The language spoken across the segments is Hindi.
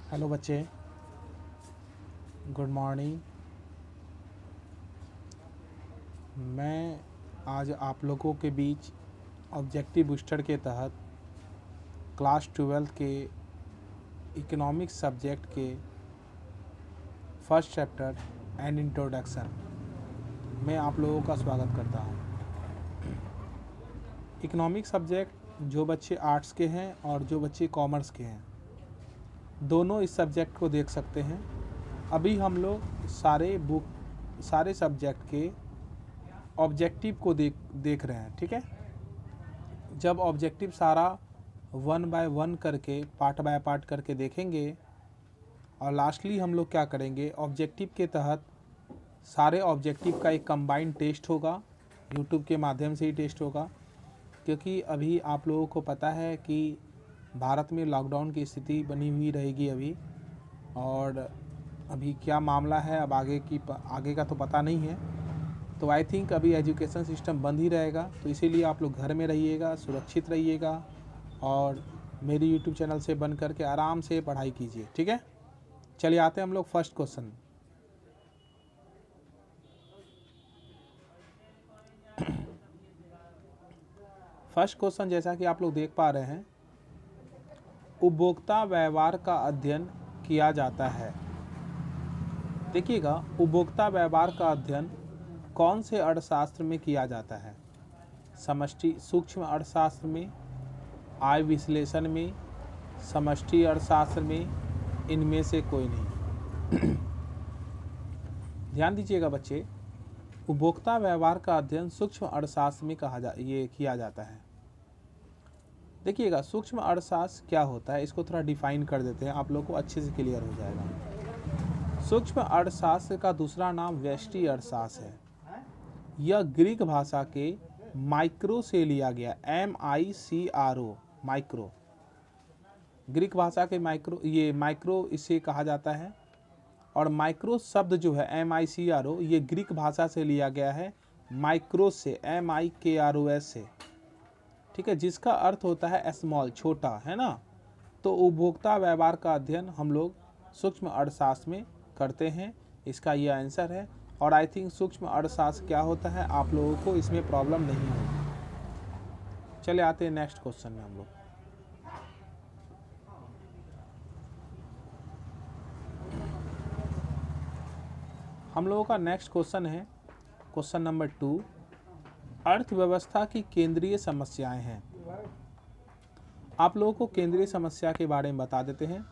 हेलो बच्चे, गुड मॉर्निंग। मैं आज आप लोगों के बीच ऑब्जेक्टिव बूस्टर के तहत क्लास 12 के इकोनॉमिक्स सब्जेक्ट के फर्स्ट चैप्टर एंड इंट्रोडक्शन में आप लोगों का स्वागत करता हूं। इकोनॉमिक्स सब्जेक्ट जो बच्चे आर्ट्स के हैं और जो बच्चे कॉमर्स के हैं, दोनों इस सब्जेक्ट को देख सकते हैं। अभी हम लोग सारे सब्जेक्ट के ऑब्जेक्टिव को देख रहे हैं, ठीक है। जब ऑब्जेक्टिव सारा 1 बाय 1 करके पार्ट बाय पार्ट करके देखेंगे और लास्टली हम लोग क्या करेंगे, ऑब्जेक्टिव के तहत सारे ऑब्जेक्टिव का एक कंबाइंड टेस्ट होगा, यूट्यूब के माध्यम से ही टेस्ट होगा। क्योंकि अभी आप लोगों को पता है कि भारत में लॉकडाउन की स्थिति बनी हुई रहेगी अभी, और अभी क्या मामला है अब आगे का तो पता नहीं है। तो आई थिंक अभी एजुकेशन सिस्टम बंद ही रहेगा, तो इसीलिए आप लोग घर में रहिएगा, सुरक्षित रहिएगा और मेरी यूट्यूब चैनल से बन करके आराम से पढ़ाई कीजिए, ठीक है। चलिए आते हैं हम लोग फर्स्ट क्वेश्चन। फर्स्ट क्वेश्चन जैसा कि आप लोग देख पा रहे हैं, उपभोक्ता व्यवहार का अध्ययन किया जाता है। देखिएगा, उपभोक्ता व्यवहार का अध्ययन कौन से अर्थशास्त्र में किया जाता है? समष्टि सूक्ष्म अर्थशास्त्र में, आय विश्लेषण में, समष्टि अर्थशास्त्र में, इनमें से कोई नहीं। ध्यान दीजिएगा बच्चे, उपभोक्ता व्यवहार का अध्ययन सूक्ष्म अर्थशास्त्र में किया जाता है। देखिएगा, सूक्ष्म अर्थशास्त्र क्या होता है, इसको थोड़ा डिफाइन कर देते हैं, आप लोग को अच्छे से क्लियर हो जाएगा। सूक्ष्म अर्थशास्त्र का दूसरा नाम व्यष्टि अर्थशास्त्र है। यह ग्रीक भाषा के माइक्रो से लिया गया, MICRO, माइक्रो। ग्रीक भाषा के माइक्रो इसे कहा जाता है। और माइक्रो शब्द जो है MICRO, ये ग्रीक भाषा से लिया गया है, माइक्रो से, MIKROS से, ठीक है, जिसका अर्थ होता है स्मॉल, छोटा, है ना। तो उपभोक्ता व्यवहार का अध्ययन हम लोग सूक्ष्म अर्थशास्त्र में करते हैं, इसका यह आंसर है। और आई थिंक सूक्ष्म अर्थशास्त्र क्या होता है आप लोगों को इसमें प्रॉब्लम नहीं होगी। चले आते हैं नेक्स्ट क्वेश्चन में। हम लोगों का नेक्स्ट क्वेश्चन है क्वेश्चन नंबर 2, अर्थव्यवस्था की केंद्रीय समस्याएं हैं। आप लोगों को केंद्रीय समस्या के बारे में बता देते हैं।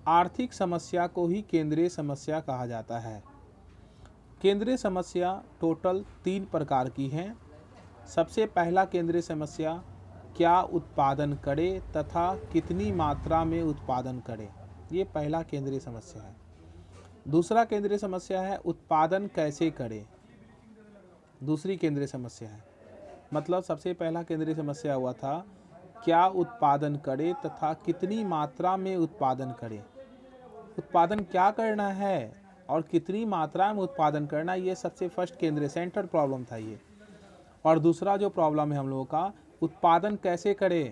आर्थिक समस्या को ही केंद्रीय समस्या कहा जाता है। केंद्रीय समस्या टोटल 3 प्रकार की हैं। सबसे पहला केंद्रीय समस्या, क्या उत्पादन करे तथा कितनी मात्रा में उत्पादन करे, ये पहला केंद्रीय समस्या है। दूसरा केंद्रीय समस्या है उत्पादन कैसे करे, दूसरी केंद्रीय समस्या है। मतलब सबसे पहला केंद्रीय समस्या हुआ था क्या उत्पादन करे तथा कितनी मात्रा में उत्पादन करे, उत्पादन क्या करना है और कितनी मात्रा में उत्पादन करना, ये सबसे फर्स्ट केंद्रीय सेंटर प्रॉब्लम था ये। और दूसरा जो प्रॉब्लम है हम लोगों का, उत्पादन कैसे करे,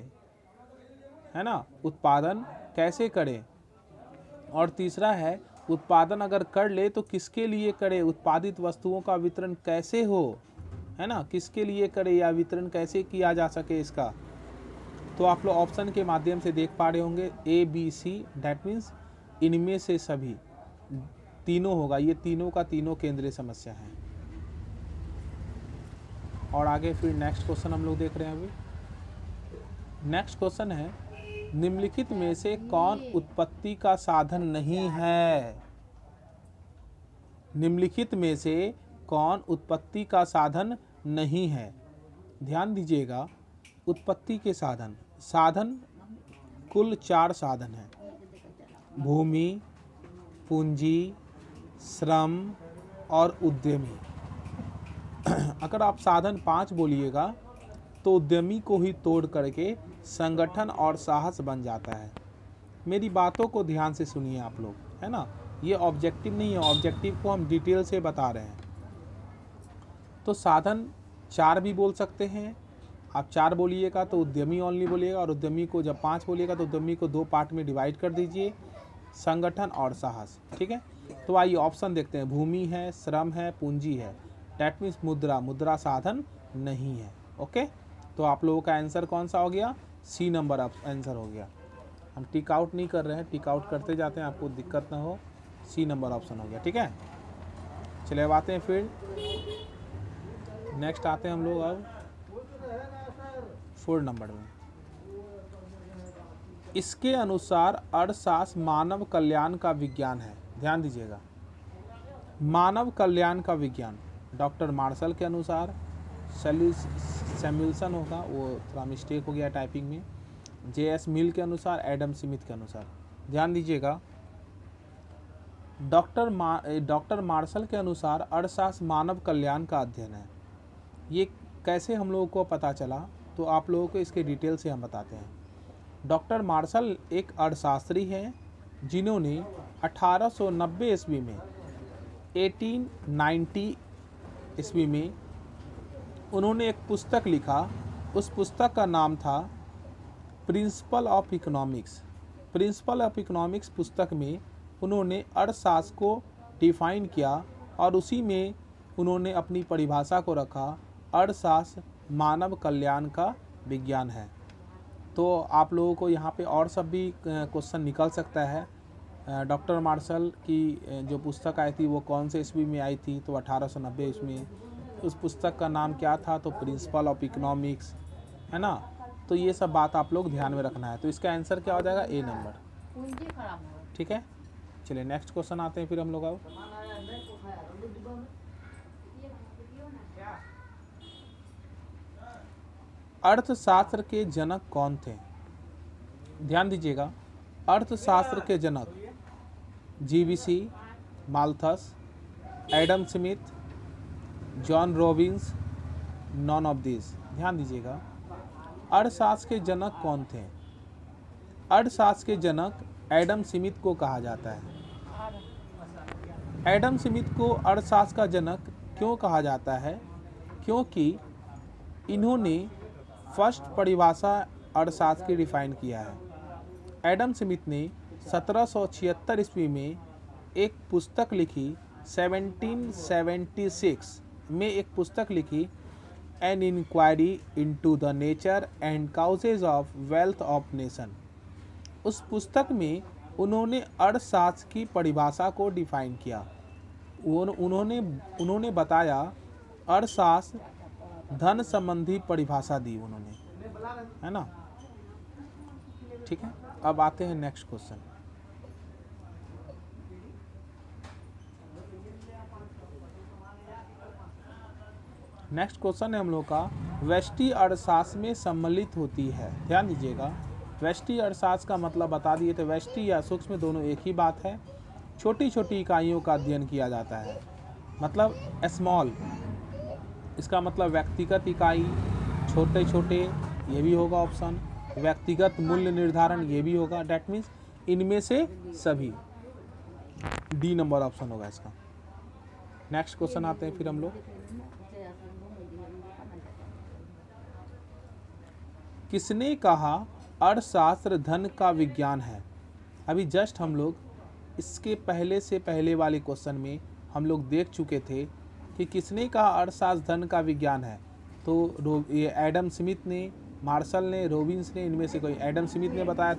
है ना, उत्पादन कैसे करे। और तीसरा है उत्पादन अगर कर ले तो किसके लिए करे, उत्पादित वस्तुओं का वितरण कैसे हो, है ना, किसके लिए करे या वितरण कैसे किया जा सके इसका। तो आप लोग ऑप्शन के माध्यम से देख पा रहे होंगे ABC, दैट मीन्स इनमें से सभी तीनों होगा, ये तीनों का तीनों केंद्रीय समस्या है। और आगे फिर नेक्स्ट क्वेश्चन हम लोग देख रहे हैं। अभी नेक्स्ट क्वेश्चन है, निम्नलिखित में से कौन उत्पत्ति का साधन नहीं है? निम्नलिखित में से कौन उत्पत्ति का साधन नहीं है? ध्यान दीजिएगा, उत्पत्ति के साधन कुल 4 साधन हैं, भूमि, पूंजी, श्रम और उद्यमी। अगर आप साधन 5 बोलिएगा तो उद्यमी को ही तोड़ करके संगठन और साहस बन जाता है। मेरी बातों को ध्यान से सुनिए आप लोग, है ना, ये ऑब्जेक्टिव नहीं है, ऑब्जेक्टिव को हम डिटेल से बता रहे हैं। तो साधन 4 भी बोल सकते हैं आप, 4 बोलिएगा तो उद्यमी ओनली बोलिएगा, और उद्यमी को जब 5 बोलिएगा तो उद्यमी को 2 पार्ट में डिवाइड कर दीजिए। संगठन और साहस। ठीक है, तो आइए ऑप्शन देखते हैं। भूमि है, श्रम है, पूंजी है। डैट मीन्स मुद्रा, मुद्रा साधन नहीं है। ओके, तो आप लोगों का आंसर कौन सा हो गया? सी नंबर आंसर हो गया। हम टिक आउट नहीं कर रहे हैं, टिक आउट करते जाते हैं, आपको दिक्कत ना हो। सी नंबर ऑप्शन हो गया। ठीक है, चलिए अब आते हैं फिर नेक्स्ट आते हैं हम लोग अब 4 नंबर में। इसके अनुसार अर्थशास्त्र मानव कल्याण का विज्ञान है। ध्यान दीजिएगा, मानव कल्याण का विज्ञान। डॉक्टर मार्शल के अनुसार, सैमुअल्सन होगा, वो थोड़ा मिस्टेक हो गया टाइपिंग में। जे.एस. मिल के अनुसार, एडम स्मिथ के अनुसार। ध्यान दीजिएगा, डॉक्टर मार्शल के अनुसार अर्थशास्त्र मानव कल्याण का अध्ययन है। ये कैसे हम लोगों को पता चला, तो आप लोगों को इसके डिटेल से हम बताते हैं। डॉक्टर मार्शल एक अर्थशास्त्री हैं जिन्होंने 1890 ईस्वी में 1890 ईस्वी में उन्होंने एक पुस्तक लिखा। उस पुस्तक का नाम था principle of economics. Principle of economics पुस्तक में उन्होंने अर्थशास्त्र को डिफाइन किया और उसी में उन्होंने अपनी परिभाषा को रखा, अर्थशास्त्र मानव कल्याण का विज्ञान है। तो आप लोगों को यहाँ पे और सब भी क्वेश्चन निकल सकता है। डॉक्टर मार्शल की जो पुस्तक आई थी वो कौन से ईस्वी में आई थी, तो 1890 ईस्वी में। उस पुस्तक का नाम क्या था, तो प्रिंसिपल ऑफ इकोनॉमिक्स, है ना। तो ये सब बात आप लोग ध्यान में रखना है। तो इसका आंसर क्या हो जाएगा? ए नंबर। ठीक है, चलिए नेक्स्ट क्वेश्चन आते हैं फिर हम लोग अब। अर्थशास्त्र के जनक कौन थे? ध्यान दीजिएगा, अर्थशास्त्र के जनक जीवीसी, Malthus, Adam Smith, John Robbins, none of this. ध्यान दीजिएगा, अर्थशास्त्र के जनक कौन थे? अर्थशास्त्र के जनक एडम स्मिथ को कहा जाता है। एडम स्मिथ को अर्थशास्त्र का जनक क्यों कहा जाता है? क्योंकि इन्होंने फर्स्ट परिभाषा अर्थशास्त्र की डिफाइन किया है। एडम स्मिथ ने 1776 ईस्वी में एक पुस्तक लिखी, 1776 में एक पुस्तक लिखी, an inquiry into the nature and causes of wealth of nation. उस पुस्तक में उन्होंने अर्थशास्त्र की परिभाषा को डिफाइन किया। उन्होंने बताया, अर्थशास्त्र धन संबंधी परिभाषा दी उन्होंने, है ना। ठीक है, अब आते हैं नेक्स्ट क्वेश्चन। नेक्स्ट क्वेश्चन है हम लोग का, व्यष्टि अर्थशास्त्र में सम्मिलित होती है। ध्यान दीजिएगा, व्यष्टि अर्थशास्त्र का मतलब बता दिए थे। व्यष्टि या सूक्ष्म दोनों एक ही बात है। छोटी छोटी इकाइयों का अध्ययन किया जाता है, मतलब स्मॉल, इसका मतलब व्यक्तिगत इकाई, छोटे छोटे, ये भी होगा ऑप्शन। व्यक्तिगत मूल्य निर्धारण, ये भी होगा। डैट मीन्स इनमें से सभी, डी नंबर ऑप्शन होगा इसका। नेक्स्ट क्वेश्चन आते हैं फिर हम लोग। किसने कहा अर्थशास्त्र धन का विज्ञान है? अभी जस्ट हम लोग इसके पहले से पहले वाले क्वेश्चन में हम लोग देख चुके थे कि किसने कहा अर्थशास्त्र धन का विज्ञान है। तो ये एडम स्मिथ ने, मार्शल ने, रॉबिन्स ने, इनमें से कोई। एडम स्मिथ ने बताए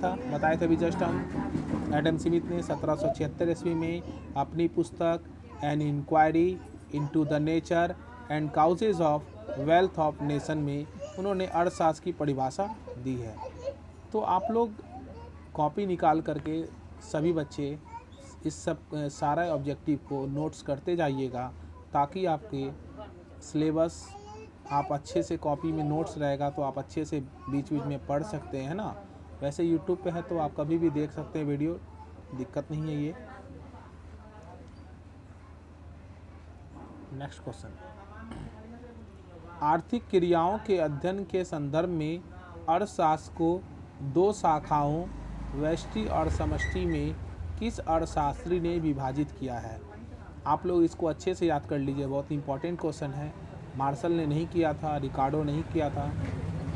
थे अभी जस्ट हम। एडम स्मिथ ने 1776 ईस्वी में अपनी पुस्तक an inquiry into the nature and causes of wealth of nation में उन्होंने अर्थशास्त्र की परिभाषा दी है। तो आप लोग कॉपी निकाल करके सभी बच्चे इस सब सारा ऑब्जेक्टिव को नोट्स करते जाइएगा, ताकि आपके सिलेबस आप अच्छे से कॉपी में नोट्स रहेगा तो आप अच्छे से बीच बीच में पढ़ सकते हैं ना। वैसे यूट्यूब पे है तो आप कभी भी देख सकते हैं वीडियो, दिक्कत नहीं है ये। नेक्स्ट क्वेश्चन, आर्थिक क्रियाओं के अध्ययन के संदर्भ में अर्थशास्त्र को दो शाखाओं व्यष्टि और समष्टि में किस अर्थशास्त्री ने विभाजित किया है? आप लोग इसको अच्छे से याद कर लीजिए, बहुत इंपॉर्टेंट क्वेश्चन है। मार्शल ने नहीं किया था, रिकार्डो नहीं किया था।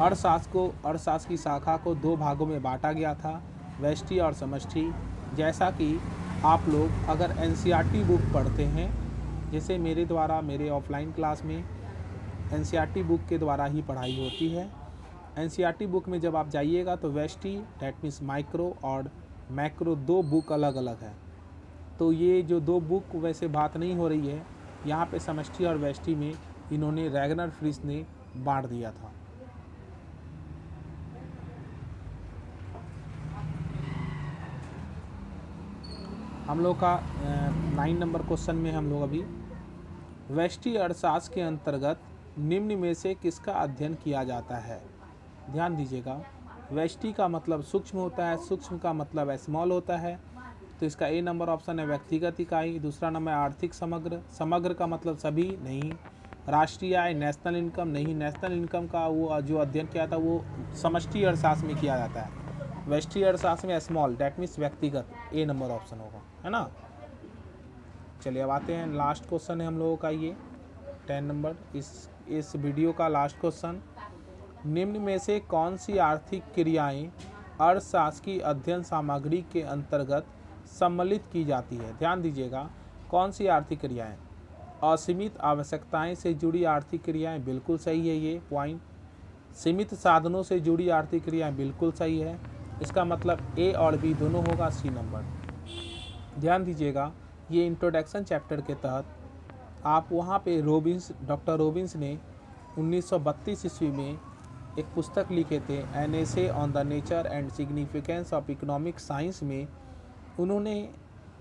अर्थशास्त्र की शाखा को दो भागों में बांटा गया था, व्यष्टि और समष्टि। जैसा कि आप लोग अगर एनसीईआरटी बुक पढ़ते हैं, जैसे मेरे द्वारा मेरे ऑफलाइन क्लास में एनसीईआरटी बुक के द्वारा ही पढ़ाई होती है। एनसीईआरटी बुक में जब आप जाइएगा तो वेस्टी डैट मीन्स माइक्रो और मैक्रो 2 बुक अलग अलग है। तो ये जो 2 बुक वैसे बात नहीं हो रही है, यहाँ पे समष्टि और वेस्टी में इन्होंने रैगनर फ्रिश ने बांट दिया था। हम लोग का 9 नंबर क्वेश्चन में हम लोग अभी व्यष्टि अर्थशास्त्र के अंतर्गत निम्न में से किसका अध्ययन किया जाता है। ध्यान दीजिएगा, व्यष्टि का मतलब सूक्ष्म होता है, सूक्ष्म का मतलब स्मॉल होता है। तो इसका ए नंबर ऑप्शन है व्यक्तिगत इकाई। दूसरा नंबर आर्थिक समग्र, समग्र का मतलब सभी नहीं। राष्ट्रीय आय नेशनल इनकम नहीं, नेशनल इनकम का वो जो अध्ययन किया था वो समष्टि अर्थशास्त्र में किया जाता है। व्यष्टि अर्थशास्त्र में स्मॉल डैट मीन्स व्यक्तिगत, ए नंबर ऑप्शन होगा, है ना। चलिए अब आते हैं, लास्ट क्वेश्चन है हम लोगों का ये 10 नंबर इस वीडियो का लास्ट क्वेश्चन। निम्न में से कौन सी आर्थिक क्रियाएं अर्थशास्त्र की अध्ययन सामग्री के अंतर्गत सम्मिलित की जाती है। ध्यान दीजिएगा, कौन सी आर्थिक क्रियाएं। असीमित आवश्यकताएं से जुड़ी आर्थिक क्रियाएं, बिल्कुल सही है ये पॉइंट। सीमित साधनों से जुड़ी आर्थिक क्रियाएं, बिल्कुल सही है। इसका मतलब ए और बी दोनों होगा, सी नंबर। ध्यान दीजिएगा, ये इंट्रोडक्शन चैप्टर के तहत आप वहाँ पे डॉक्टर रॉबिन्स ने 1932 ईस्वी में एक पुस्तक लिखे थे, an essay on the nature and significance of economic science में उन्होंने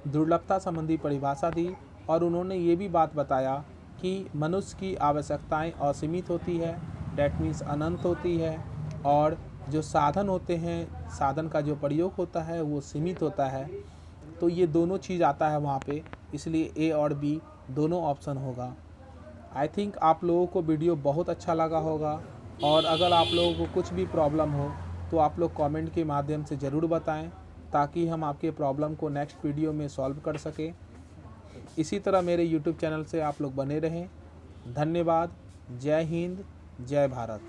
दुर्लभता संबंधी परिभाषा दी और उन्होंने ये भी बात बताया कि मनुष्य की आवश्यकताएं असीमित होती है, डैट मीन्स अनंत होती है, और जो साधन होते हैं, साधन का जो प्रयोग होता है वो सीमित होता है। तो ये दोनों चीज़ आता है वहाँ पे, इसलिए ए और बी दोनों ऑप्शन होगा। आई थिंक आप लोगों को वीडियो बहुत अच्छा लगा होगा, और अगर आप लोगों को कुछ भी प्रॉब्लम हो तो आप लोग कमेंट के माध्यम से ज़रूर बताएं, ताकि हम आपके प्रॉब्लम को नेक्स्ट वीडियो में सॉल्व कर सकें। इसी तरह मेरे यूट्यूब चैनल से आप लोग बने रहें। धन्यवाद। जय हिंद, जय भारत।